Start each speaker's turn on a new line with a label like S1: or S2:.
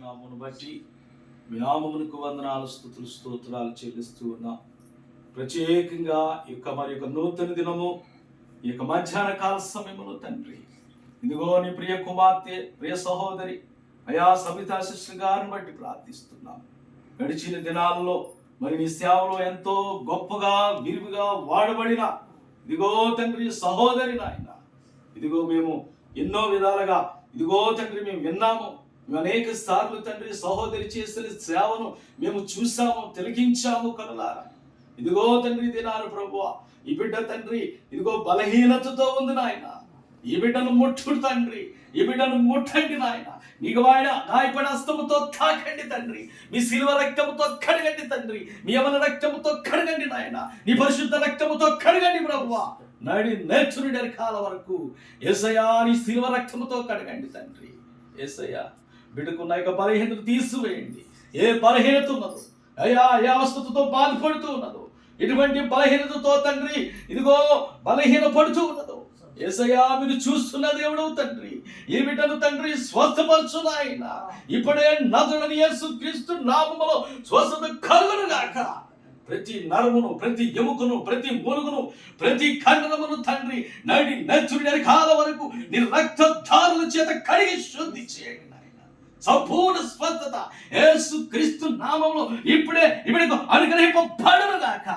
S1: నామమును బట్టి మీ నామమునకు వందనాలు, స్తుతులు, స్తోత్రాలు చెల్లిస్తూ ఉన్నాం. ప్రత్యేకంగా ఈ యొక్క నూతన దినము, ఈ యొక్క మధ్యాహ్న కాల సమయములో తండ్రి, ఇదిగో నీ ప్రియ కుమార్తె, ప్రియ సహోదరి అయా సవితా సిస్టర్ గారిని బట్టి ప్రార్థిస్తున్నాం. గడిచిన దినాల్లో మరి నీ సేవలో ఎంతో గొప్పగా విరివిగా వాడబడిన ఇదిగో తండ్రి సహోదరి నాయన, ఇదిగో మేము ఎన్నో విధాలుగా ఇదిగో తండ్రి మేము విన్నాము. మేము అనేక సార్లు తండ్రి సహోదరి చేసిన సేవను మేము చూసాము, తిలకించాము కనులారా. ఇదిగో తండ్రి దినాలు ప్రభువా, ఈ బిడ్డ తండ్రి ఇదిగో బలహీనతతో ఉంది నాయన. ఈ బిడ్డను ముట్టుడు తండ్రి, ఈ బిడ్డను ముట్టండి నాయన. నీకు వాడ గాయపడి హస్తముతో తాకండి తండ్రి, మీ శిలువ రక్తముతో కడగండి తండ్రి, మీ యవన రక్తముతో కడగండి నాయన, నీ పరిశుద్ధ రక్తముతో కడగండి ప్రభువా. నేర్చుని కాల వరకు యేసయ్యా నీ శిలువ రక్తముతో కడగండి తండ్రి. యేసయ్యా బిడ్డకున్న యొక్క బలహీనత తీసివేయండి. ఏ బలహీనత ఉన్నదో అయ్యా, ఏ అవస్థతో బాధపడుతూ ఉన్నదో, ఎటువంటి బలహీనతతో తండ్రి ఇదిగో బలహీన పడుతూ ఉన్నదో యేసయ్యా మీరు చూస్తున్న దేవుడు తండ్రి. ఈ బిడ్డను తండ్రి స్వస్థపరచు నాయన. ఇప్పుడే నజరుడైన యేసుక్రీస్తు నామములో స్వస్థత కలుగును గాక. ప్రతి నరమును, ప్రతి ఎముకను, ప్రతి మూలుగును, ప్రతి ఖండనమును తండ్రి నడి నచ్చుడి కాల వరకు నీ రక్తధారుల చేత కడిగి శుద్ధి చేయండి నాయన. సంపూర్ణ స్వస్థత యేసుక్రీస్తు నామములో ఇప్పుడే అనుగ్రహింపబడును గాక.